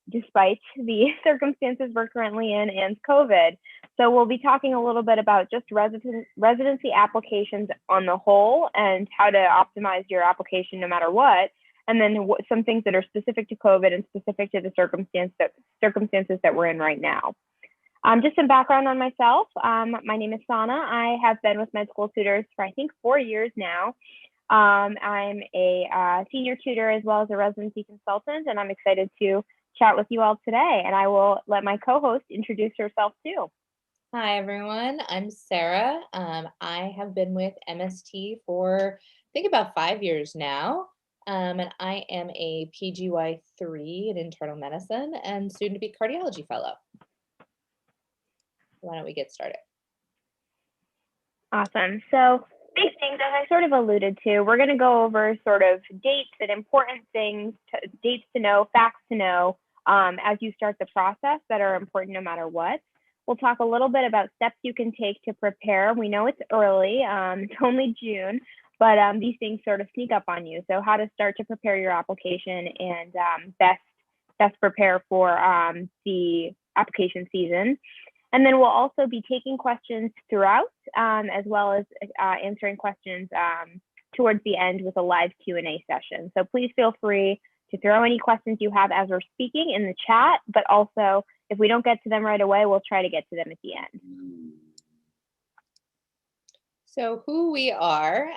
despite the circumstances we're currently in and COVID. So we'll be talking a little bit about just residency applications on the whole and how to optimize your application no matter what. And then some things that are specific to COVID and specific to the circumstances that we're in right now. Just some background on myself. My name is Sana. I have been with Med School Tutors for I think 4 years now. I'm a senior tutor as well as a residency consultant, and I'm excited to chat with you all today. And I will let my co-host introduce herself too. Hi, everyone. I'm Sarah. I have been with MST for, I think, about 5 years now. And I am a PGY3 in internal medicine and soon to be cardiology fellow. Why don't we get started? Awesome. So big things, as I sort of alluded to, we're going to go over sort of dates and important things, dates to know, facts to know as you start the process that are important no matter what. We'll talk a little bit about steps you can take to prepare. We know it's early, it's only June, but these things sort of sneak up on you. So how to start to prepare your application and best prepare for the application season. And then we'll also be taking questions throughout, as well as answering questions towards the end with a live Q&A session. So please feel free to throw any questions you have as we're speaking in the chat, but also if we don't get to them right away, we'll try to get to them at the end. So who we are,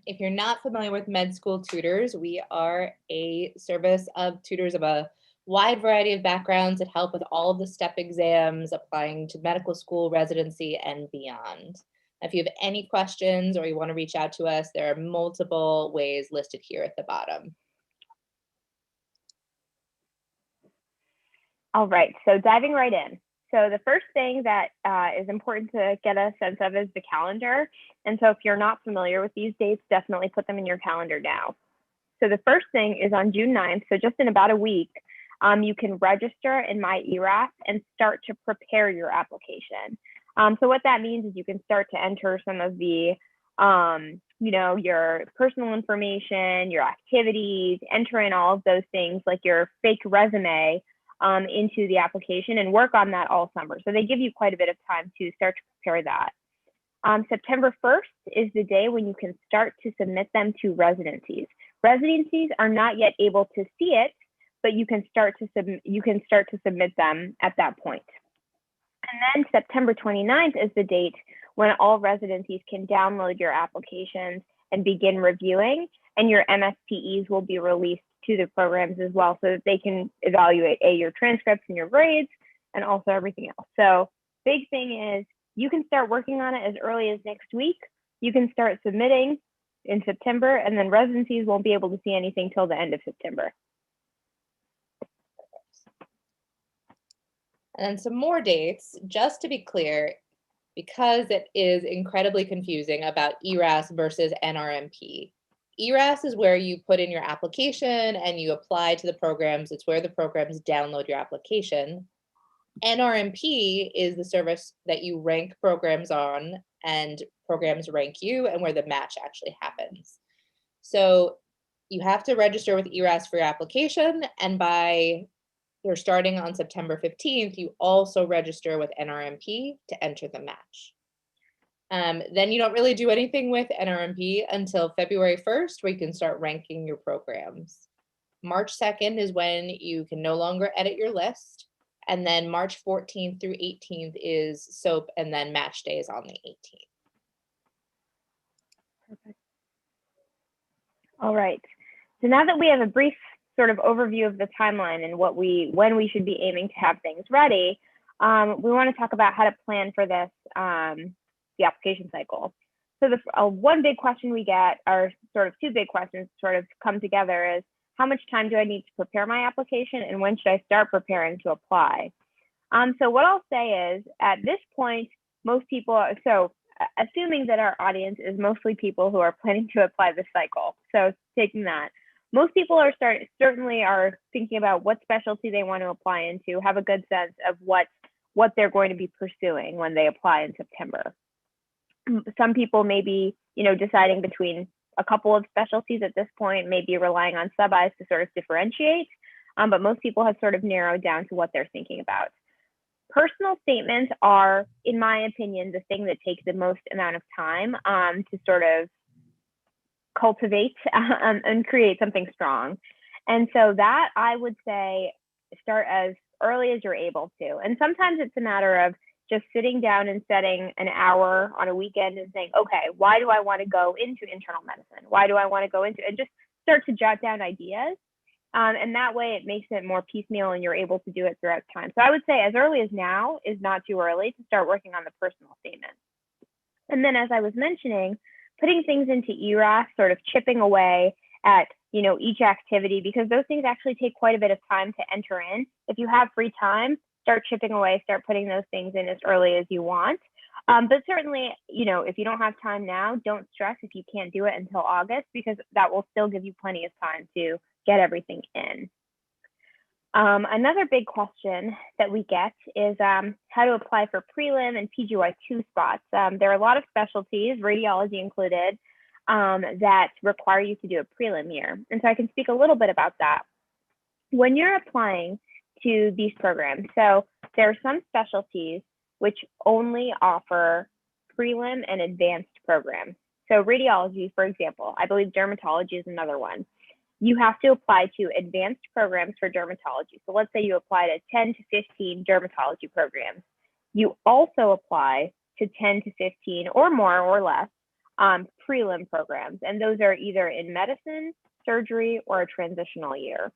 if you're not familiar with Med School Tutors, we are a service of tutors of a wide variety of backgrounds that help with all of the step exams, applying to medical school, residency, and beyond. If you have any questions or you want to reach out to us, there are multiple ways listed here at the bottom. All right, so diving right in. So the first thing that is important to get a sense of is the calendar. And so if you're not familiar with these dates, definitely put them in your calendar now. So the first thing is on June 9th, so just in about a week, you can register in MyERAS and start to prepare your application. So what that means is you can start to enter some of the, your personal information, your activities, enter in all of those things like your fake resume into the application and work on that all summer. So they give you quite a bit of time to start to prepare that. September 1st is the day when you can start to submit them to residencies. Residencies are not yet able to see it, but you can start to submit them at that point. And then September 29th is the date when all residencies can download your applications and begin reviewing, and your MSPEs will be released to the programs as well so that they can evaluate your transcripts and your grades and also everything else. So big thing is you can start working on it as early as next week. You can start submitting in September, and then residencies won't be able to see anything till the end of September. And then some more dates, just to be clear, because it is incredibly confusing about ERAS versus NRMP. ERAS is where you put in your application and you apply to the programs. It's where the programs download your application. NRMP is the service that you rank programs on and programs rank you and where the match actually happens. So you have to register with ERAS for your application, and by you're starting on September 15th, you also register with NRMP to enter the match. Then you don't really do anything with NRMP until February 1st, where you can start ranking your programs. March 2nd is when you can no longer edit your list. And then March 14th through 18th is SOAP, and then match day is on the 18th. Perfect. All right. So now that we have a brief sort of overview of the timeline and when we should be aiming to have things ready, we want to talk about how to plan for this, the application cycle. So the one big question we get, or sort of two big questions sort of come together, is how much time do I need to prepare my application, and when should I start preparing to apply? So what I'll say is at this point, most people are, so assuming that our audience is mostly people who are planning to apply this cycle. So taking that, most people are certainly are thinking about what specialty they want to apply into, have a good sense of what they're going to be pursuing when they apply in September. Some people may be, deciding between a couple of specialties at this point, maybe relying on sub-Is to sort of differentiate. but most people have sort of narrowed down to what they're thinking about. Personal statements are, in my opinion, the thing that takes the most amount of time to sort of cultivate and create something strong. And so that, I would say, start as early as you're able to. And sometimes it's a matter of just sitting down and setting an hour on a weekend and saying, okay, why do I want to go into internal medicine? Why do I want to go into, and just start to jot down ideas. And that way it makes it more piecemeal and you're able to do it throughout time. So I would say as early as now is not too early to start working on the personal statement. And then, as I was mentioning, putting things into ERAS, sort of chipping away at, each activity, because those things actually take quite a bit of time to enter in. If you have free time, start chipping away, start putting those things in as early as you want. But certainly, if you don't have time now, don't stress if you can't do it until August, because that will still give you plenty of time to get everything in. Another big question that we get is how to apply for prelim and PGY2 spots. There are a lot of specialties, radiology included, that require you to do a prelim year. And so I can speak a little bit about that. When you're applying to these programs, so there are some specialties which only offer prelim and advanced programs. So radiology, for example, I believe dermatology is another one. You have to apply to advanced programs for dermatology. So let's say you apply to 10 to 15 dermatology programs. You also apply to 10 to 15 or more or less prelim programs. And those are either in medicine, surgery, or a transitional year.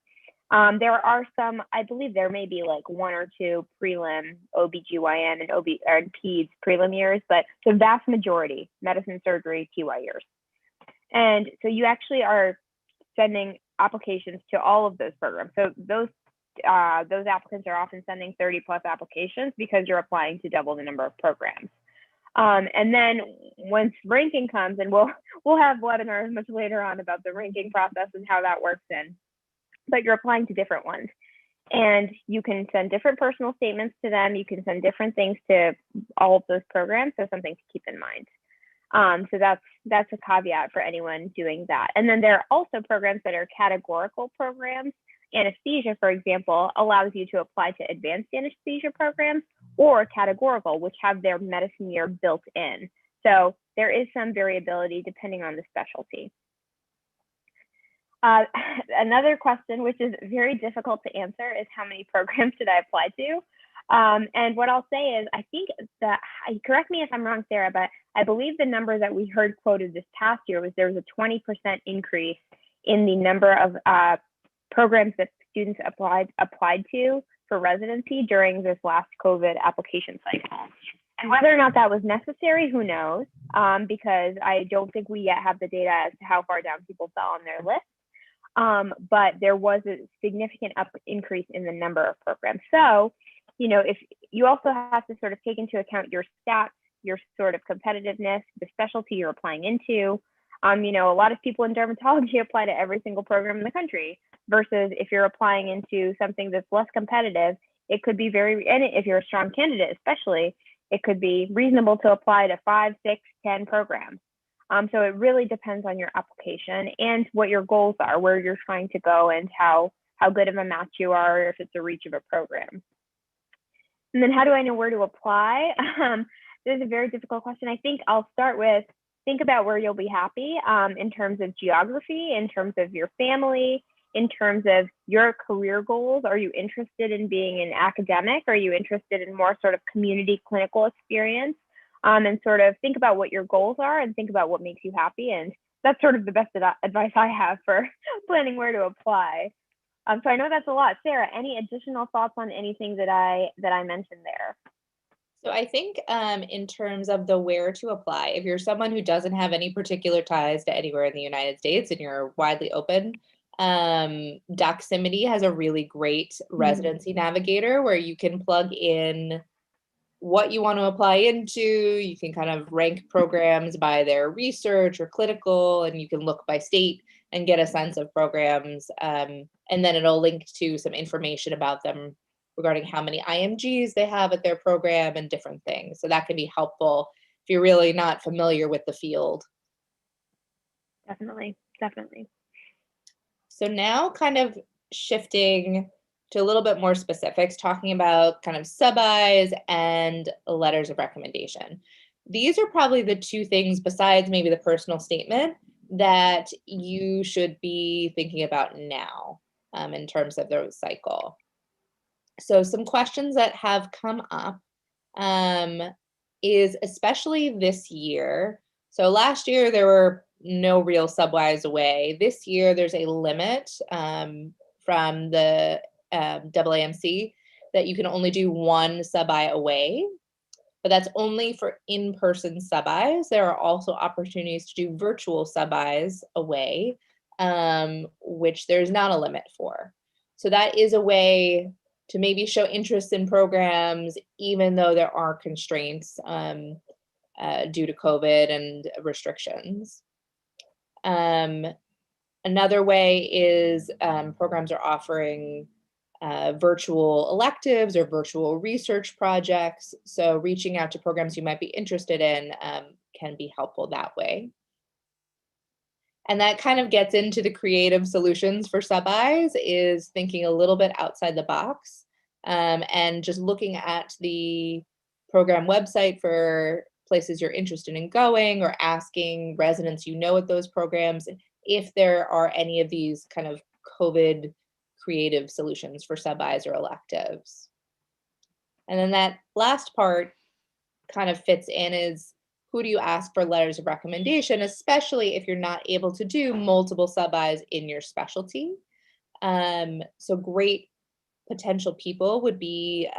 There are some, I believe there may be like one or two prelim OBGYN and peds prelim years, but the vast majority, medicine, surgery, TY years. And so you actually are sending applications to all of those programs. So those applicants are often sending 30 plus applications because you're applying to double the number of programs. And then once ranking comes, and we'll have webinars much later on about the ranking process and how that works in, but you're applying to different ones. And you can send different personal statements to them. You can send different things to all of those programs. So something to keep in mind. So that's a caveat for anyone doing that. And then there are also programs that are categorical programs. Anesthesia, for example, allows you to apply to advanced anesthesia programs, or categorical, which have their medicine year built in. So there is some variability depending on the specialty. Another question, which is very difficult to answer, is how many programs should I apply to? And what I'll say is, I think that, correct me if I'm wrong, Sarah, but I believe the number that we heard quoted this past year was there was a 20% increase in the number of programs that students applied to for residency during this last COVID application cycle. And whether or not that was necessary, who knows? Because I don't think we yet have the data as to how far down people fell on their list. But there was a significant increase in the number of programs. So, if you also have to sort of take into account your stats, your sort of competitiveness, the specialty you're applying into. A lot of people in dermatology apply to every single program in the country, versus if you're applying into something that's less competitive, it could be and if you're a strong candidate, especially, it could be reasonable to apply to 5, 6, 10 programs. So it really depends on your application and what your goals are, where you're trying to go, and how good of a match you are, or if it's a reach of a program. And then how do I know where to apply? This is a very difficult question. I think I'll start with, think about where you'll be happy in terms of geography, in terms of your family, in terms of your career goals. Are you interested in being an academic? Are you interested in more sort of community clinical experience? And sort of think about what your goals are and think about what makes you happy. And that's sort of the best advice I have for planning where to apply. So I know that's a lot. Sarah, any additional thoughts on anything that I mentioned there? So I think in terms of the where to apply, if you're someone who doesn't have any particular ties to anywhere in the United States and you're widely open, Doximity has a really great residency navigator where you can plug in what you want to apply into. You can kind of rank programs by their research or clinical, and you can look by state and get a sense of programs. And then it'll link to some information about them regarding how many IMGs they have at their program and different things. So that can be helpful if you're really not familiar with the field. Definitely. So now kind of shifting to a little bit more specifics, talking about kind of sub-Is and letters of recommendation. These are probably the two things besides maybe the personal statement that you should be thinking about now in terms of the cycle. So some questions that have come up is especially this year. So last year there were no real sub-Is away. This year there's a limit from the AAMC that you can only do one sub-I away, but that's only for in-person sub-Is. There are also opportunities to do virtual sub-Is away, which there's not a limit for. So that is a way to maybe show interest in programs, even though there are constraints due to COVID and restrictions. Another way is programs are offering virtual electives or virtual research projects. So reaching out to programs you might be interested in can be helpful that way. And that kind of gets into the creative solutions for sub-Is, is thinking a little bit outside the box and just looking at the program website for places you're interested in going, or asking residents you know at those programs if there are any of these kind of COVID creative solutions for sub-Is or electives. And then that last part kind of fits in is, who do you ask for letters of recommendation, especially if you're not able to do multiple sub-Is in your specialty. So great potential people would be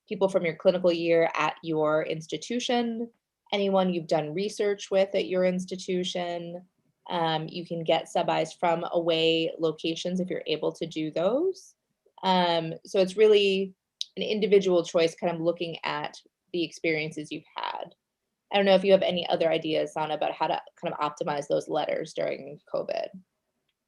people from your clinical year at your institution, anyone you've done research with at your institution. You can get sub-Is from away locations if you're able to do those. So it's really an individual choice, kind of looking at the experiences you've had. I don't know if you have any other ideas, Sana, about how to kind of optimize those letters during COVID.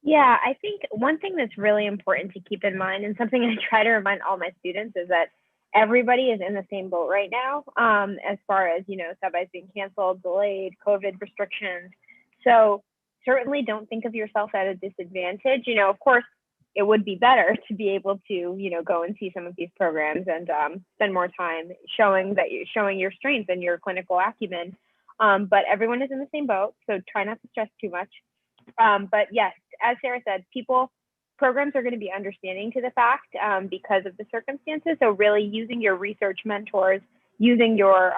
Yeah, I think one thing that's really important to keep in mind, and something I try to remind all my students, is that everybody is in the same boat right now, as far as, sub-Is being canceled, delayed, COVID restrictions. So certainly don't think of yourself at a disadvantage. Of course, it would be better to be able to, go and see some of these programs and spend more time showing your strength and your clinical acumen. But everyone is in the same boat, so try not to stress too much. But yes, as Sarah said, programs are going to be understanding to the fact because of the circumstances. So really using your research mentors, using your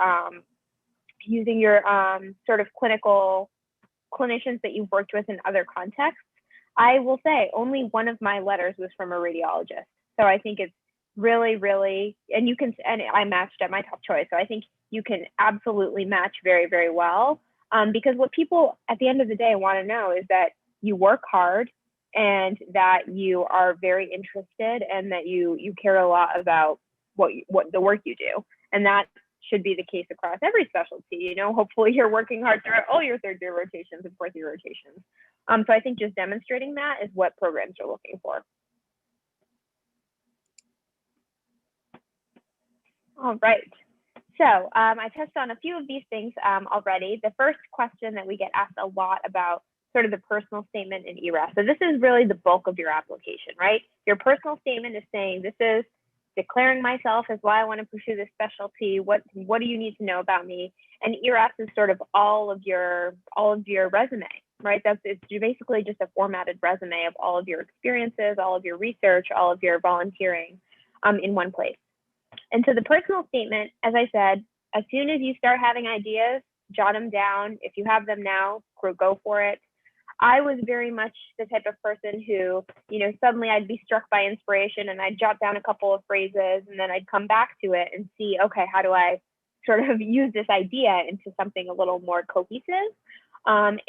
sort of clinicians that you've worked with in other contexts. I will say only one of my letters was from a radiologist. So I think it's really, really, and I matched at my top choice. So I think you can absolutely match very, very well. Because what people at the end of the day want to know is that you work hard and that you are very interested and that you care a lot about what the work you do. And that should be the case across every specialty. Hopefully you're working hard throughout all your third year rotations and fourth year rotations. So I think just demonstrating that is what programs are looking for. All right. So I touched on a few of these things already. The first question that we get asked a lot about sort of the personal statement in ERAS. So this is really the bulk of your application, right? Your personal statement is saying, this is declaring myself as why I want to pursue this specialty. What do you need to know about me? And ERAS is sort of all of your resume, right? It's basically just a formatted resume of all of your experiences, all of your research, all of your volunteering in one place. And so the personal statement, as I said, as soon as you start having ideas, jot them down. If you have them now, go for it. I was very much the type of person who, suddenly I'd be struck by inspiration and I'd jot down a couple of phrases and then I'd come back to it and see, okay, how do I sort of use this idea into something a little more cohesive? And,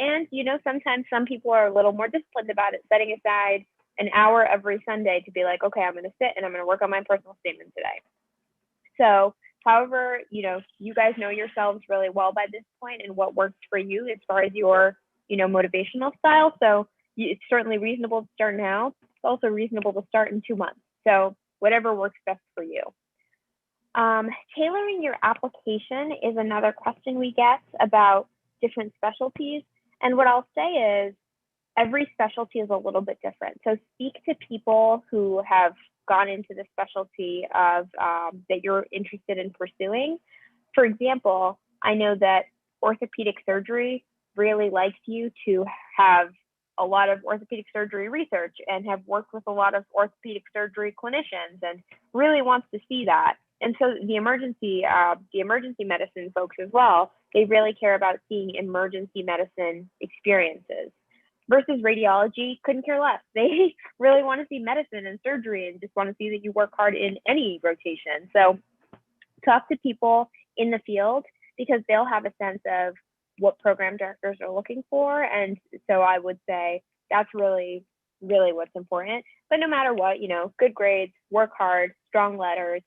sometimes some people are a little more disciplined about it, setting aside an hour every Sunday to be like, okay, I'm going to sit and I'm going to work on my personal statement today. So however, you guys know yourselves really well by this point and what works for you as far as your, motivational style. So it's certainly reasonable to start now. It's also reasonable to start in 2 months. So whatever works best for you. Tailoring your application is another question we get about different specialties. And what I'll say is every specialty is a little bit different. So speak to people who have gone into the specialty of that you're interested in pursuing. For example, I know that orthopedic surgery really likes you to have a lot of orthopedic surgery research and have worked with a lot of orthopedic surgery clinicians and really wants to see that. And so the emergency medicine folks as well, they really care about seeing emergency medicine experiences. Versus radiology couldn't care less. They really want to see medicine and surgery and just want to see that you work hard in any rotation. So talk to people in the field because they'll have a sense of what program directors are looking for. And so I would say that's really, really what's important. But no matter what, good grades, work hard, strong letters,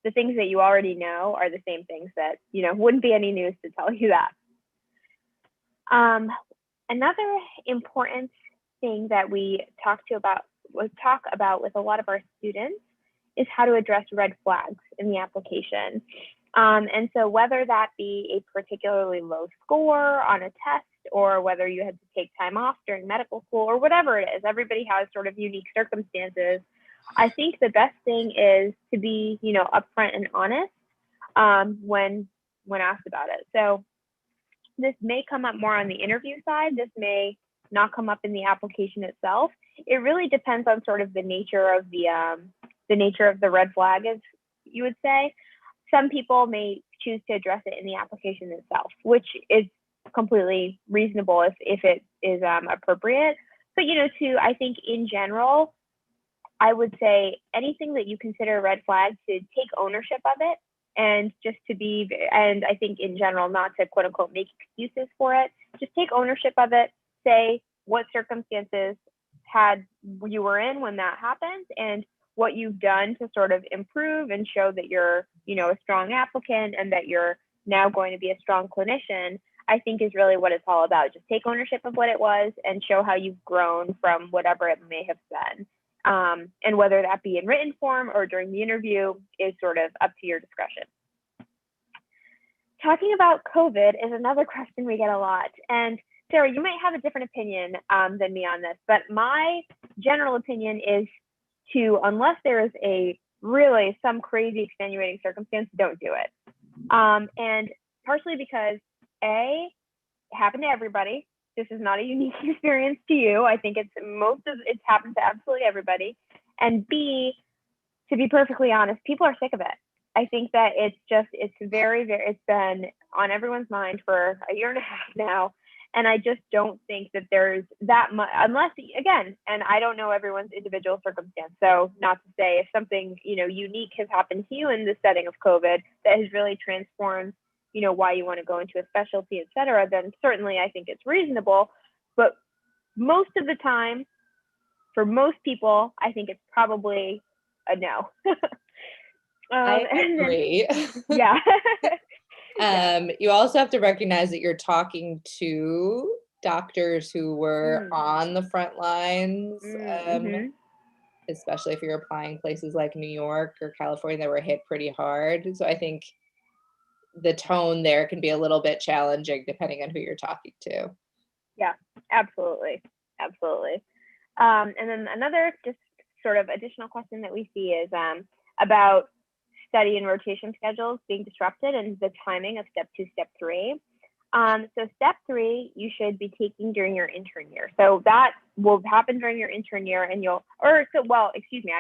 the things that you already know are the same things that, wouldn't be any news to tell you that. Another important thing that we talk about with a lot of our students is how to address red flags in the application. And so whether that be a particularly low score on a test or whether you had to take time off during medical school or whatever it is, everybody has sort of unique circumstances. I think the best thing is to be, upfront and honest when asked about it. So this may come up more on the interview side. This may not come up in the application itself. It really depends on sort of the nature of the red flag, as you would say. Some people may choose to address it in the application itself, which is completely reasonable if it is appropriate. But I think in general, I would say anything that you consider a red flag, to take ownership of it. And and I think in general, not to quote unquote make excuses for it, just take ownership of it, say what circumstances you were in when that happened and what you've done to sort of improve and show that you're, a strong applicant and that you're now going to be a strong clinician, I think is really what it's all about. Just take ownership of what it was and show how you've grown from whatever it may have been. And whether that be in written form or during the interview is sort of up to your discretion. Talking about COVID is another question we get a lot. And Sarah, you might have a different opinion than me on this, but my general opinion is unless there is some crazy extenuating circumstance, don't do it. And partially because it happened to everybody. This is not a unique experience to you. I think it's happened to absolutely everybody. And B, to be perfectly honest, people are sick of it. I think that it's been on everyone's mind for a year and a half now. And I just don't think that there's that much, unless, again, and I don't know everyone's individual circumstance. So not to say if something, unique has happened to you in the setting of COVID that has really transformed, why you want to go into a specialty, et cetera, then certainly I think it's reasonable. But most of the time, for most people, I think it's probably a no. I agree. Yeah. You also have to recognize that you're talking to doctors who were on the front lines, especially if you're applying places like New York or California that were hit pretty hard. So I think the tone there can be a little bit challenging depending on who you're talking to. Yeah, absolutely. Absolutely. And then another just sort of additional question that we see is about study and rotation schedules being disrupted and the timing of step 2, step 3. So step 3, you should be taking during your intern year. So that will happen during your intern year and I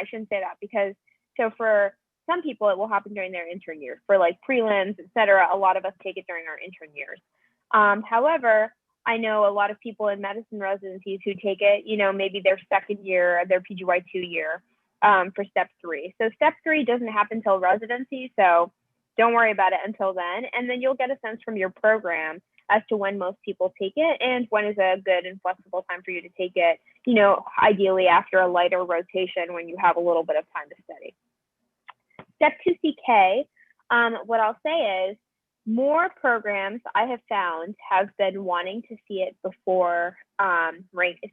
shouldn't say that because, so for some people, it will happen during their intern years. For like prelims, et cetera, a lot of us take it during our intern years. However, I know a lot of people in medicine residencies who take it, maybe their second year, their PGY2 year for step 3. So step 3 doesn't happen until residency, so don't worry about it until then. And then you'll get a sense from your program as to when most people take it and when is a good and flexible time for you to take it, ideally after a lighter rotation when you have a little bit of time to study. Step 2CK, what I'll say is more programs I have found have been wanting to see it before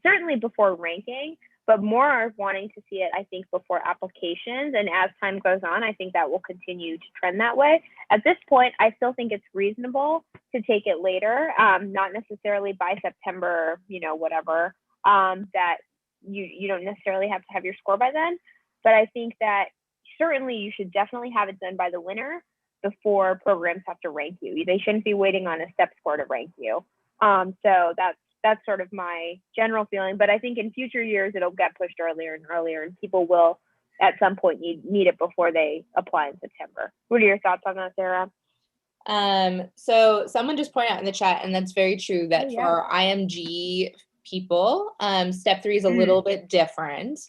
certainly before ranking, but more are wanting to see it, I think, before applications. And as time goes on, I think that will continue to trend that way. At this point, I still think it's reasonable to take it later, not necessarily by September, whatever, that you don't necessarily have to have your score by then. But I think that certainly you should definitely have it done by the winter before programs have to rank you. They shouldn't be waiting on a step score to rank you. So that's sort of my general feeling. But I think in future years it'll get pushed earlier and earlier, and people will at some point need it before they apply in September. What are your thoughts on that, Sarah? So someone just pointed out in the chat, and that's very true, that yeah. for IMG people, step 3 is a little bit different.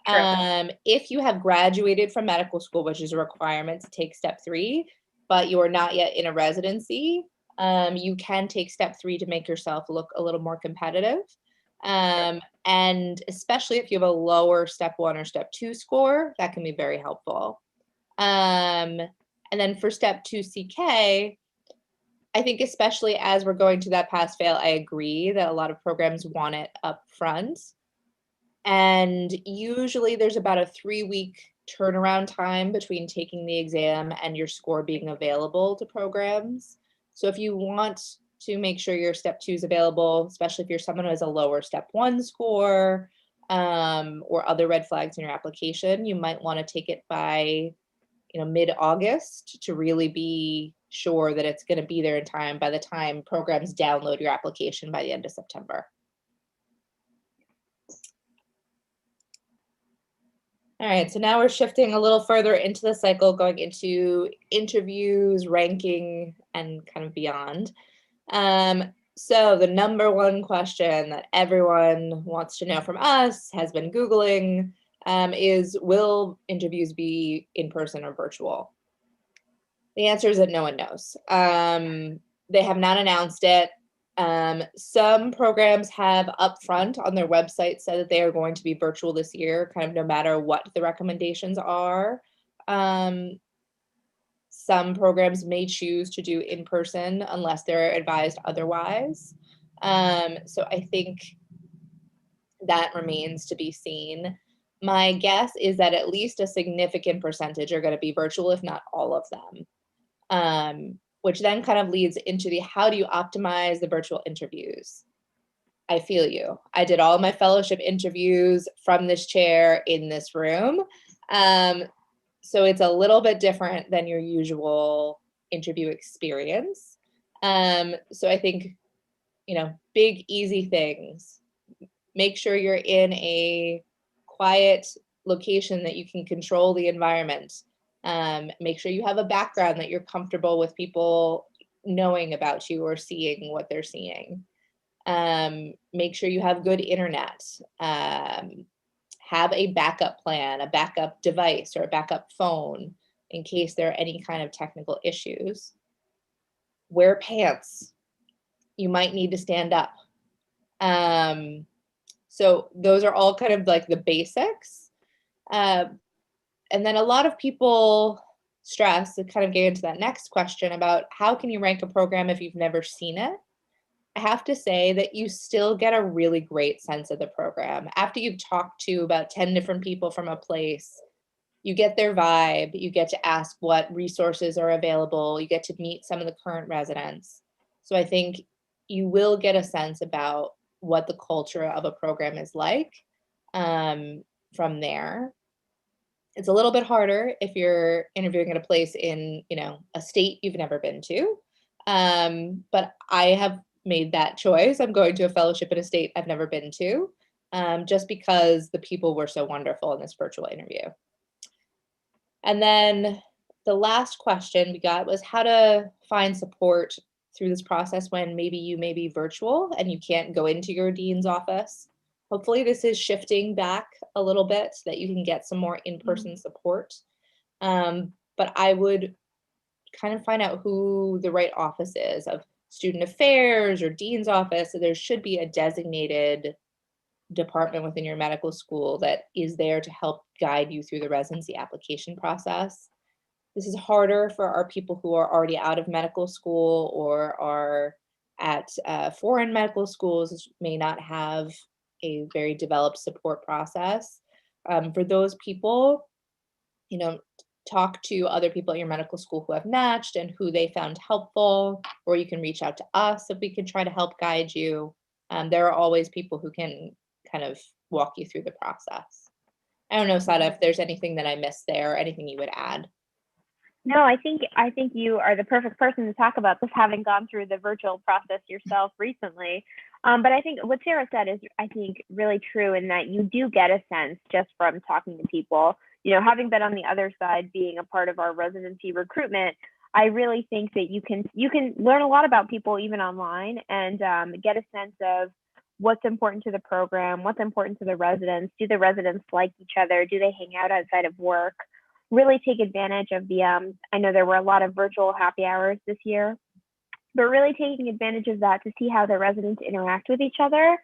If you have graduated from medical school, which is a requirement to take step 3, but you are not yet in a residency, you can take step 3 to make yourself look a little more competitive. And especially if you have a lower step 1 or step 2 score, that can be very helpful. And then for step 2 CK, I think especially as we're going to that pass fail, I agree that a lot of programs want it up front. And usually there's about a 3-week turnaround time between taking the exam and your score being available to programs. So if you want to make sure your step 2 is available, especially if you're someone who has a lower step 1 score, or other red flags in your application, you might want to take it by mid-August to really be sure that it's going to be there in time by the time programs download your application by the end of September. All right, so now we're shifting a little further into the cycle, going into interviews, ranking, and kind of beyond. So the number one question that everyone wants to know from us, has been Googling, is, will interviews be in person or virtual? The answer is that no one knows. They have not announced it. Some programs have upfront on their website said that they are going to be virtual this year, kind of no matter what the recommendations are. Some programs may choose to do in person unless they're advised otherwise. So I think that remains to be seen. My guess is that at least a significant percentage are going to be virtual, if not all of them. Which then kind of leads into the, how do you optimize the virtual interviews? I feel you. I did all my fellowship interviews from this chair in this room. So it's a little bit different than your usual interview experience. So I think, big, easy things. Make sure you're in a quiet location that you can control the environment. Make sure you have a background that you're comfortable with people knowing about you or seeing what they're seeing. Make sure you have good internet. Have a backup plan, a backup device, or a backup phone in case there are any kind of technical issues. Wear pants. You might need to stand up. So those are all kind of like the basics. And then a lot of people stress, to kind of get into that next question about how can you rank a program if you've never seen it? I have to say that you still get a really great sense of the program. After you've talked to about 10 different people from a place, you get their vibe, you get to ask what resources are available, you get to meet some of the current residents. So I think you will get a sense about what the culture of a program is like from there. It's a little bit harder if you're interviewing at a place in, a state you've never been to. But I have made that choice. I'm going to a fellowship in a state I've never been to, just because the people were so wonderful in this virtual interview. And then the last question we got was how to find support through this process when maybe you may be virtual and you can't go into your dean's office. Hopefully this is shifting back a little bit so that you can get some more in-person support. But I would kind of find out who the right office is of student affairs or dean's office. So there should be a designated department within your medical school that is there to help guide you through the residency application process. This is harder for our people who are already out of medical school or are at foreign medical schools, may not have a very developed support process. For those people, talk to other people at your medical school who have matched and who they found helpful, or you can reach out to us if we can try to help guide you. There are always people who can kind of walk you through the process. I don't know, Sada, if there's anything that I missed there, or anything you would add. No, I think you are the perfect person to talk about this, having gone through the virtual process yourself recently. But I think what Sarah said is, I think, really true in that you do get a sense just from talking to people. Having been on the other side, being a part of our residency recruitment, I really think that you can learn a lot about people even online, and get a sense of what's important to the program, what's important to the residents. Do the residents like each other? Do they hang out outside of work? Really take advantage of the, I know there were a lot of virtual happy hours this year, but really taking advantage of that to see how the residents interact with each other.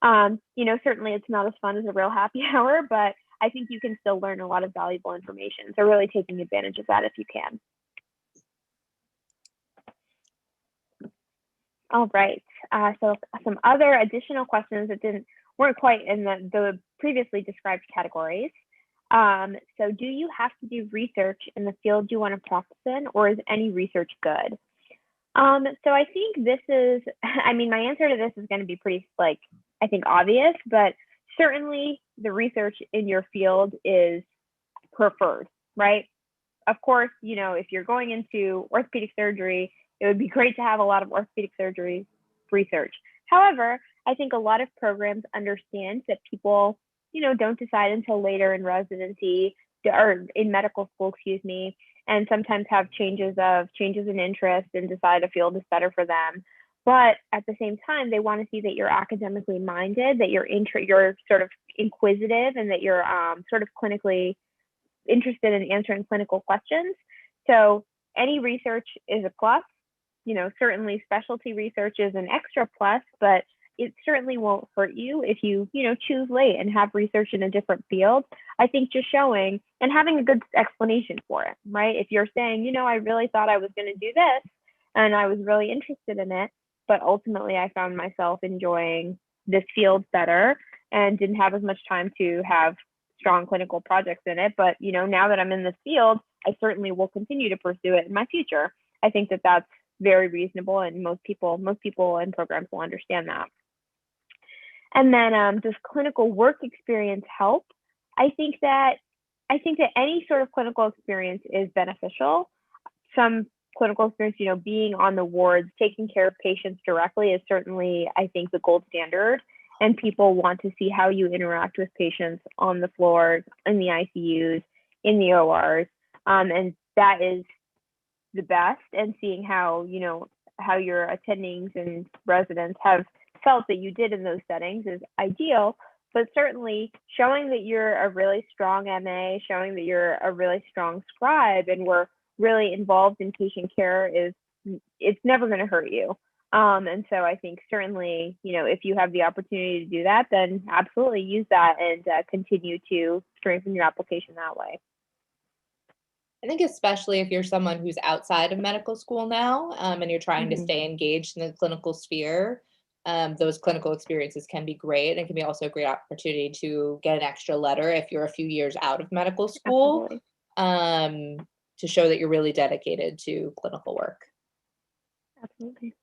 Certainly it's not as fun as a real happy hour, but I think you can still learn a lot of valuable information. So really taking advantage of that if you can. All right. So some other additional questions that weren't quite in the previously described categories. So do you have to do research in the field you want to practice in, or is any research good? So I think this is, my answer to this is going to be pretty, I think, obvious, but certainly the research in your field is preferred, right? Of course, if you're going into orthopedic surgery, it would be great to have a lot of orthopedic surgery research. However, I think a lot of programs understand that people, don't decide until later in residency or in medical school, and sometimes have changes in interest and decide a field is better for them. But at the same time, they want to see that you're academically minded, that you're sort of inquisitive, and that you're sort of clinically interested in answering clinical questions. So any research is a plus. Certainly specialty research is an extra plus, but it certainly won't hurt you if you, choose late and have research in a different field. I think just showing and having a good explanation for it, right? If you're saying, I really thought I was going to do this and I was really interested in it, but ultimately I found myself enjoying this field better and didn't have as much time to have strong clinical projects in it. But, now that I'm in this field, I certainly will continue to pursue it in my future. I think that that's very reasonable, and most people in programs will understand that. And then does clinical work experience help? I think that any sort of clinical experience is beneficial. Some clinical experience, being on the wards, taking care of patients directly is certainly, I think, the gold standard. And people want to see how you interact with patients on the floors, in the ICUs, in the ORs. And that is the best. And seeing how, how your attendings and residents have felt that you did in those settings is ideal. But certainly showing that you're a really strong MA, showing that you're a really strong scribe and were really involved in patient care it's never going to hurt you. And so I think certainly, if you have the opportunity to do that, then absolutely use that and continue to strengthen your application that way. I think especially if you're someone who's outside of medical school now, and you're trying to stay engaged in the clinical sphere, those clinical experiences can be great. And it can be also a great opportunity to get an extra letter if you're a few years out of medical school, to show that you're really dedicated to clinical work. Absolutely.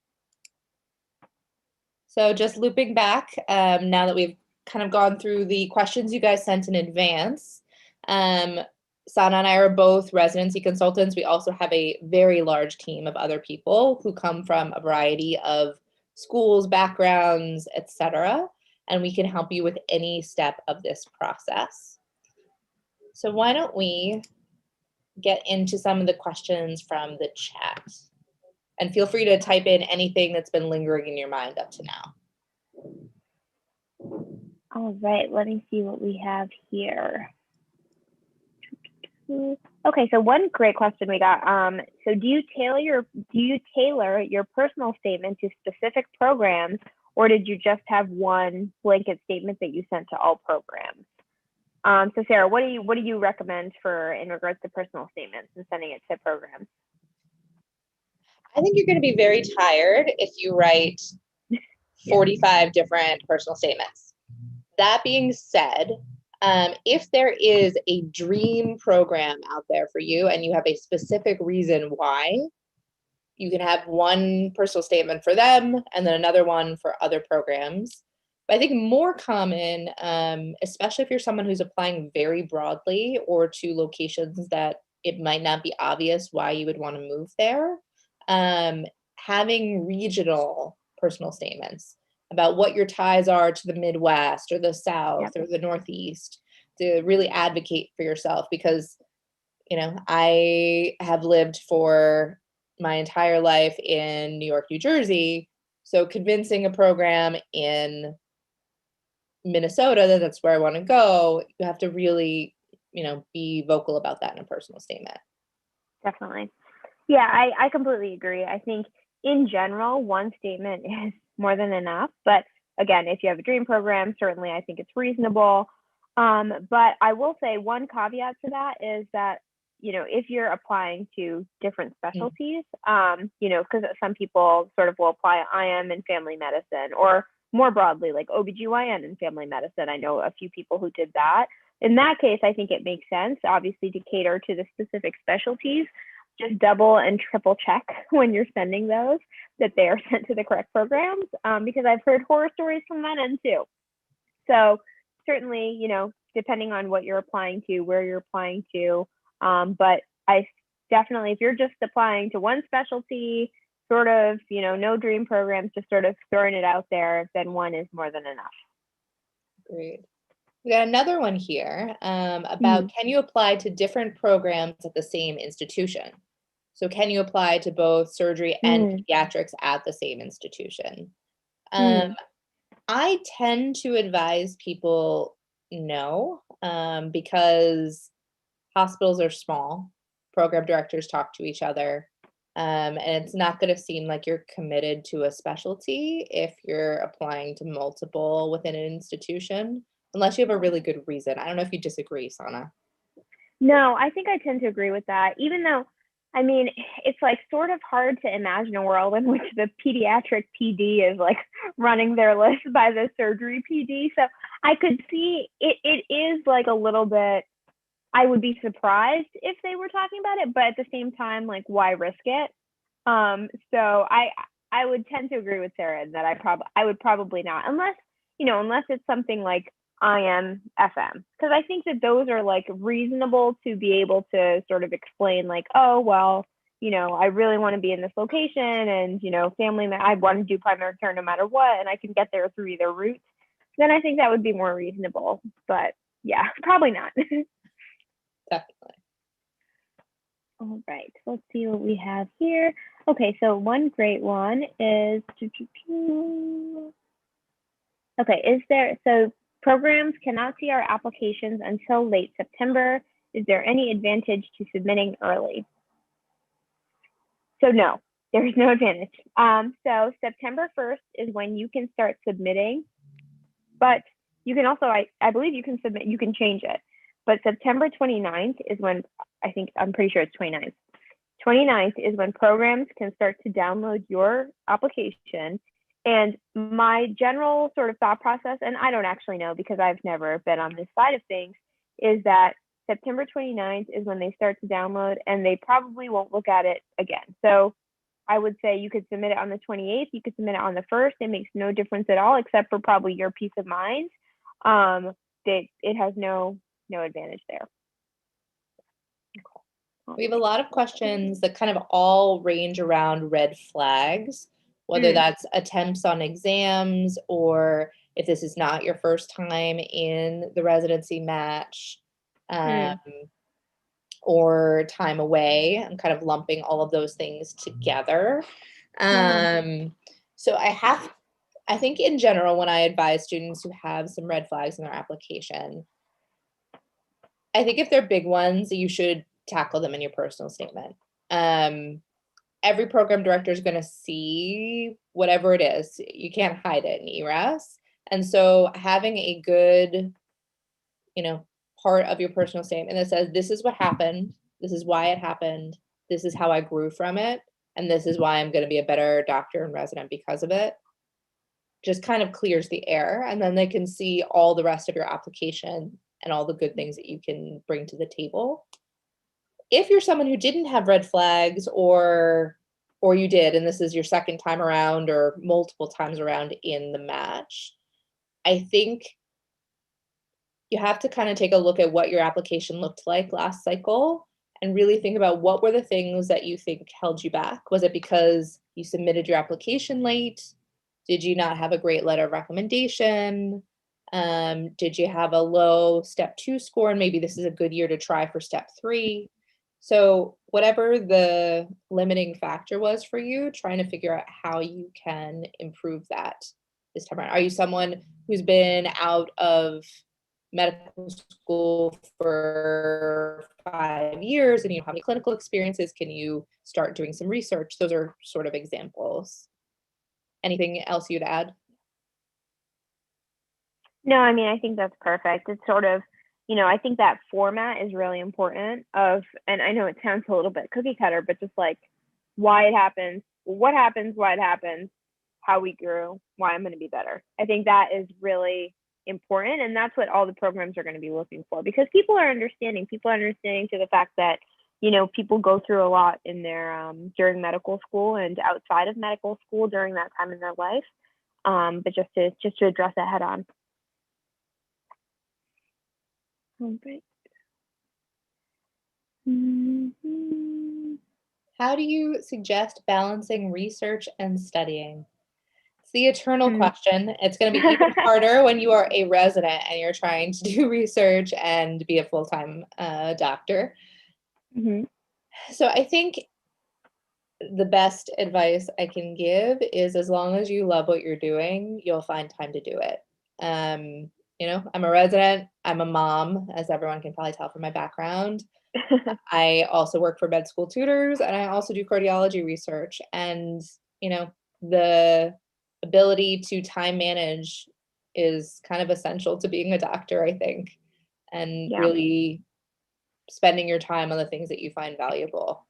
So just looping back, now that we've kind of gone through the questions you guys sent in advance, Sana and I are both residency consultants. We also have a very large team of other people who come from a variety of schools, backgrounds, etc. And we can help you with any step of this process. So why don't we get into some of the questions from the chat? And feel free to type in anything that's been lingering in your mind up to now. All right, let me see what we have here. Okay, so one great question we got. So do you tailor your personal statement to specific programs, or did you just have one blanket statement that you sent to all programs? So Sarah, what do you recommend in regards to personal statements and sending it to programs? I think you're going to be very tired if you write 45 different personal statements. That being said, if there is a dream program out there for you and you have a specific reason why, you can have one personal statement for them and then another one for other programs. I think more common, especially if you're someone who's applying very broadly or to locations that it might not be obvious why you would want to move there, having regional personal statements about what your ties are to the Midwest or the South Yep. or the Northeast to really advocate for yourself. Because, I have lived for my entire life in New York, New Jersey. So convincing a program in Minnesota that that's where I want to go, you have to really, be vocal about that in a personal statement. Definitely. Yeah, I completely agree. I think in general, one statement is more than enough. But again, if you have a dream program, certainly I think it's reasonable. But I will say one caveat to that is that, if you're applying to different specialties, because some people sort of will apply IM and family medicine, or more broadly, like OBGYN and family medicine. I know a few people who did that. In that case, I think it makes sense, obviously, to cater to the specific specialties. Just double and triple check when you're sending those that they are sent to the correct programs, because I've heard horror stories from that end too. So certainly, depending on what you're applying to, where you're applying to, but I definitely, if you're just applying to one specialty, sort of, no dream programs, just sort of throwing it out there, then one is more than enough. Great. We got another one here about can you apply to different programs at the same institution? So can you apply to both surgery and pediatrics at the same institution? I tend to advise people no, because hospitals are small, program directors talk to each other, and it's not going to seem like you're committed to a specialty if you're applying to multiple within an institution, unless you have a really good reason. I don't know if you disagree, Sana. No, I think I tend to agree with that, even though, I mean, it's like sort of hard to imagine a world in which the pediatric PD is like running their list by the surgery PD. So I could see it is like a little bit, I would be surprised if they were talking about it, but at the same time, like, why risk it? So I would tend to agree with Sarah in that I would probably not, unless it's something like IM FM, because I think that those are like reasonable to be able to sort of explain, like, oh well, I really want to be in this location, and family, I want to do primary care no matter what, and I can get there through either route. Then I think that would be more reasonable. But yeah, probably not. Definitely. All right, let's see what we have here. Okay, so one great one is, so programs cannot see our applications until late September. Is there any advantage to submitting early? So no, there is no advantage. So September 1st is when you can start submitting, but you can also, I believe you can submit, you can change it. But September 29th is when, I'm pretty sure it's 29th. 29th is when programs can start to download your application. And my general sort of thought process, and I don't actually know because I've never been on this side of things, is that September 29th is when they start to download, and they probably won't look at it again. So I would say you could submit it on the 28th, you could submit it on the 1st. It makes no difference at all, except for probably your peace of mind. It has no advantage there. We have a lot of questions that kind of all range around red flags, whether that's attempts on exams, or if this is not your first time in the residency match, or time away. I'm kind of lumping all of those things together. So I think in general, when I advise students who have some red flags in their application, I think if they're big ones, you should tackle them in your personal statement. Every program director is going to see whatever it is. You can't hide it in ERAS. And so having a good, part of your personal statement that says, this is what happened, this is why it happened, this is how I grew from it, and this is why I'm going to be a better doctor and resident because of it, just kind of clears the air. And then they can see all the rest of your application and all the good things that you can bring to the table. If you're someone who didn't have red flags, or you did, and this is your second time around or multiple times around in the match, I think you have to kind of take a look at what your application looked like last cycle and really think about what were the things that you think held you back. Was it because you submitted your application late? Did you not have a great letter of recommendation? Did you have a low step 2 score and maybe this is a good year to try for step 3? So whatever the limiting factor was for you, trying to figure out how you can improve that this time around. Are you someone who's been out of medical school for 5 years and you have any clinical experiences? Can you start doing some research? Those are sort of examples. Anything else you'd add? No, I mean, I think that's perfect. It's sort of, I think that format is really important and I know it sounds a little bit cookie cutter, but just like why it happens, what happens, why it happens, how we grew, why I'm going to be better. I think that is really important. And that's what all the programs are going to be looking for, because people are understanding to the fact that, people go through a lot in their, during medical school and outside of medical school during that time in their life. But just to address that head on. Okay. How do you suggest balancing research and studying? It's the eternal question. It's going to be even harder when you are a resident and you're trying to do research and be a full-time doctor. So I think the best advice I can give is, as long as you love what you're doing, you'll find time to do it. I'm a resident, I'm a mom, as everyone can probably tell from my background. I also work for med school tutors, and I also do cardiology research. And, the ability to time manage is kind of essential to being a doctor, I think, and really spending your time on the things that you find valuable.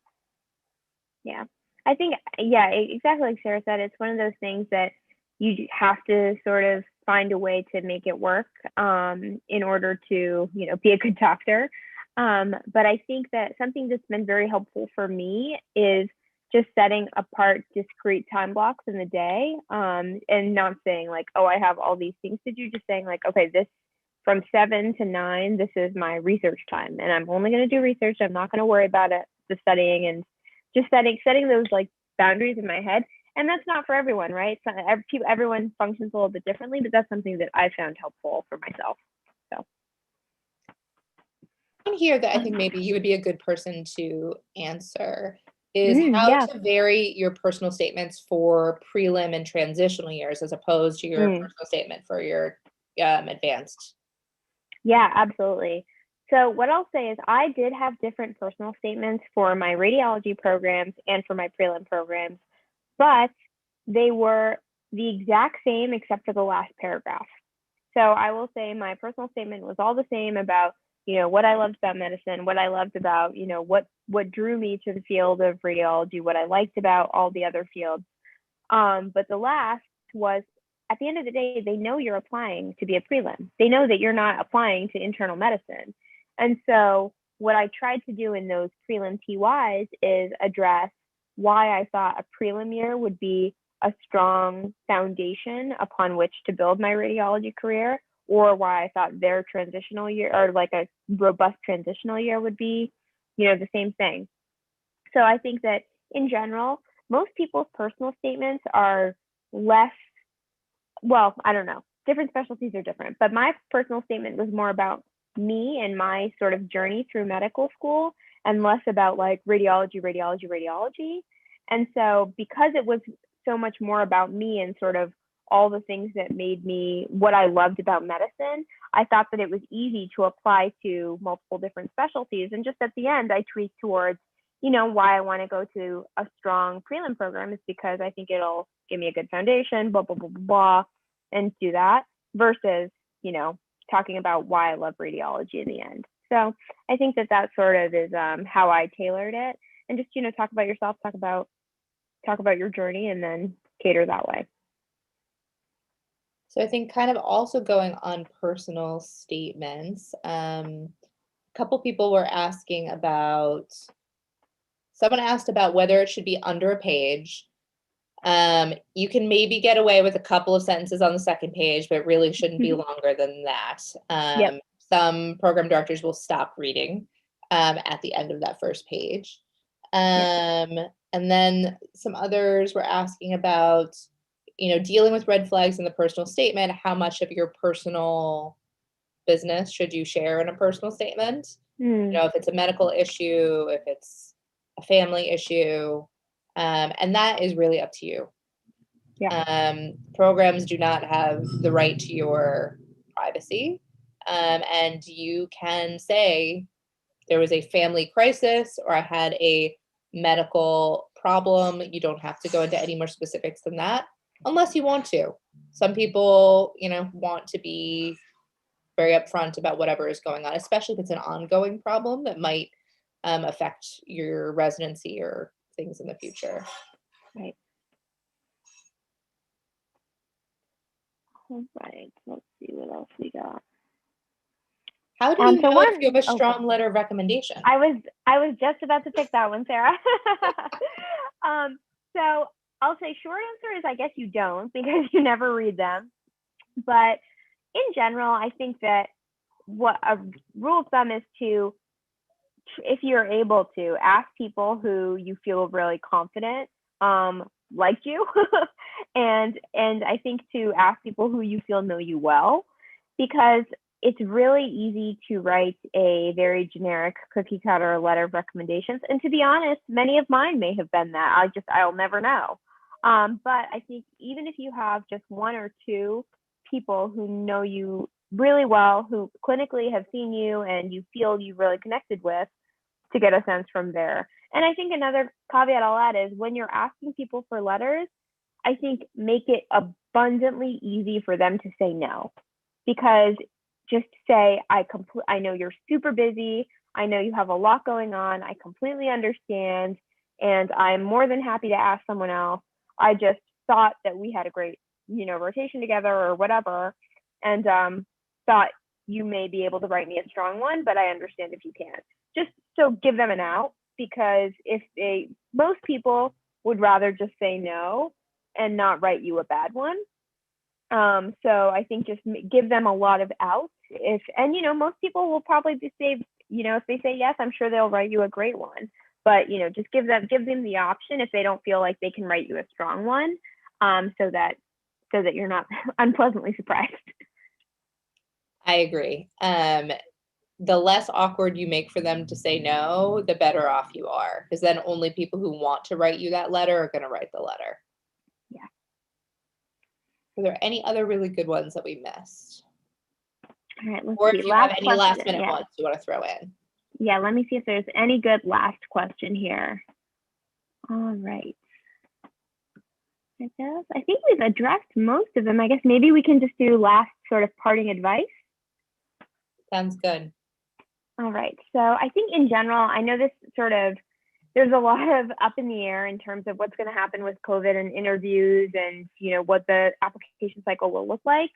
Yeah, I think, exactly like Sarah said, it's one of those things that you have to sort of find a way to make it work in order to, be a good doctor. But I think that something that's been very helpful for me is just setting apart discrete time blocks in the day, and not saying like, oh, I have all these things to do, just saying like, okay, this from 7 to 9, this is my research time, and I'm only going to do research. I'm not going to worry about the studying, and just setting those like boundaries in my head. And that's not for everyone, right? So everyone functions a little bit differently, but that's something that I found helpful for myself. So here that I think maybe you would be a good person to answer is how to vary your personal statements for prelim and transitional years as opposed to your personal statement for your advanced. Yeah, absolutely. So what I'll say is I did have different personal statements for my radiology programs and for my prelim programs, but they were the exact same except for the last paragraph. So I will say my personal statement was all the same about, what I loved about medicine, what I loved about, what drew me to the field of radiology, what I liked about all the other fields. But the last was, at the end of the day, they know you're applying to be a prelim. They know that you're not applying to internal medicine. And so what I tried to do in those prelim TYs is address why I thought a prelim year would be a strong foundation upon which to build my radiology career, or why I thought their transitional year, or like a robust transitional year, would be, the same thing. So I think that in general, most people's personal statements are less, well, I don't know, different specialties are different, but my personal statement was more about me and my sort of journey through medical school, and less about like radiology. And so because it was so much more about me and sort of all the things that made me what I loved about medicine, I thought that it was easy to apply to multiple different specialties. And just at the end, I tweaked towards, why I want to go to a strong prelim program is because I think it'll give me a good foundation, blah, blah, blah, blah, blah, and do that versus, talking about why I love radiology in the end. So I think that sort of is how I tailored it, and just, talk about yourself, talk about your journey, and then cater that way. So I think kind of also going on personal statements, a couple people were asking about, someone asked about whether it should be under a page. You can maybe get away with a couple of sentences on the second page, but it really shouldn't be longer than that. Yep. Some program directors will stop reading at the end of that first page. And then some others were asking about, dealing with red flags in the personal statement. How much of your personal business should you share in a personal statement? If it's a medical issue, if it's a family issue, and that is really up to you. Yeah. Programs do not have the right to your privacy, and you can say there was a family crisis or I had a medical problem. You don't have to go into any more specifics than that unless you want to. Some people, want to be very upfront about whatever is going on, especially if it's an ongoing problem that might affect your residency or things in the future. Right. All right. Let's see what else we got. How do you know if you have a strong letter of recommendation? I was just about to pick that one, Sarah. So I'll say short answer is I guess you don't because you never read them. But in general, I think that what a rule of thumb is to, if you're able to, ask people who you feel really confident like you, and I think to ask people who you feel know you well, because it's really easy to write a very generic cookie cutter letter of recommendations. And to be honest, many of mine may have been that. I'll never know. But I think even if you have just one or two people who know you really well, who clinically have seen you and you feel you really connected with, to get a sense from there. And I think another caveat I'll add is when you're asking people for letters, I think make it abundantly easy for them to say no, because just say, I know you're super busy. I know you have a lot going on. I completely understand. And I'm more than happy to ask someone else. I just thought that we had a great, rotation together or whatever. And thought you may be able to write me a strong one, but I understand if you can't. Just so give them an out, because most people would rather just say no and not write you a bad one. So I think just give them a lot of outs. Most people will probably say, if they say yes, I'm sure they'll write you a great one. But just give them the option if they don't feel like they can write you a strong one, so that you're not unpleasantly surprised. I agree. The less awkward you make for them to say no, the better off you are, because then only people who want to write you that letter are going to write the letter. Yeah. Are there any other really good ones that we missed? All right, let's or see. If you have any last minute ones you want to throw in. Yeah, let me see if there's any good last question here. All right. I think we've addressed most of them. I guess maybe we can just do last sort of parting advice. Sounds good. All right. So I think in general, I know there's a lot of up in the air in terms of what's going to happen with COVID and interviews and, what the application cycle will look like.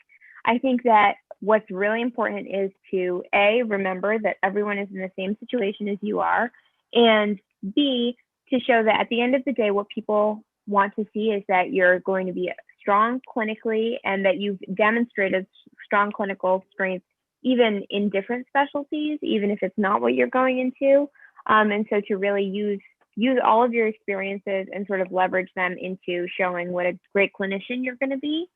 I think that what's really important is to remember that everyone is in the same situation as you are, and B, to show that at the end of the day, what people want to see is that you're going to be strong clinically and that you've demonstrated strong clinical strength even in different specialties, even if it's not what you're going into. And so to really use all of your experiences and sort of leverage them into showing what a great clinician you're going to be.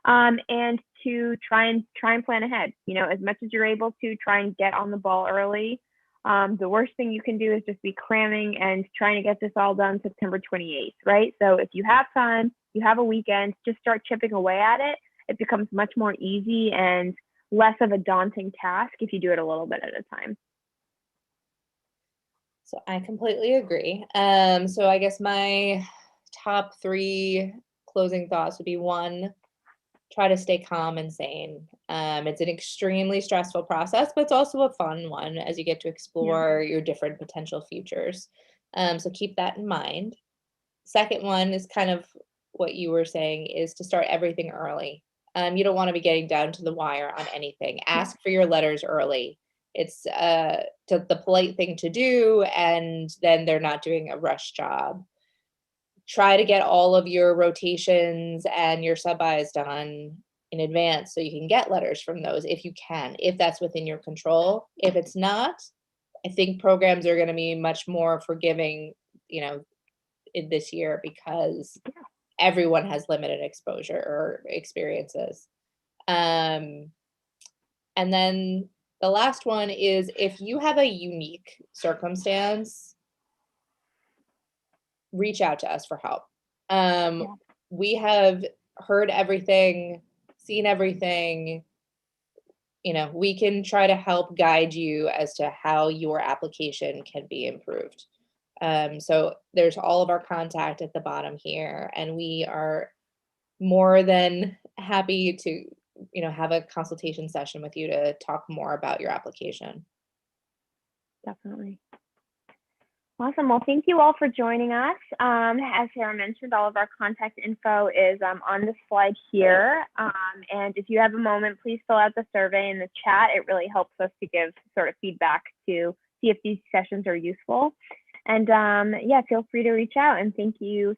And to try and plan ahead, as much as you're able to try and get on the ball early. The worst thing you can do is just be cramming and trying to get this all done September 28th, right? So if you have time, you have a weekend, just start chipping away at it. It becomes much more easy and less of a daunting task if you do it a little bit at a time. So I completely agree. So I guess my top 3 closing thoughts would be: 1, try to stay calm and sane. It's an extremely stressful process, but it's also a fun one as you get to explore your different potential futures. So keep that in mind. Second one is kind of what you were saying, is to start everything early. You don't want to be getting down to the wire on anything. Ask for your letters early. It's the polite thing to do, and then they're not doing a rush job. try to get all of your rotations and your sub-Is done in advance so you can get letters from those if you can, if that's within your control. If it's not, I think programs are going to be much more forgiving, in this year because everyone has limited exposure or experiences. And then the last one is if you have a unique circumstance, reach out to us for help. We have heard everything, seen everything. We can try to help guide you as to how your application can be improved. So there's all of our contact at the bottom here, and we are more than happy to, have a consultation session with you to talk more about your application. Definitely. Awesome. Well, thank you all for joining us. As Sarah mentioned, all of our contact info is on the slide here. And if you have a moment, please fill out the survey in the chat. It really helps us to give sort of feedback to see if these sessions are useful. And yeah, feel free to reach out, and thank you.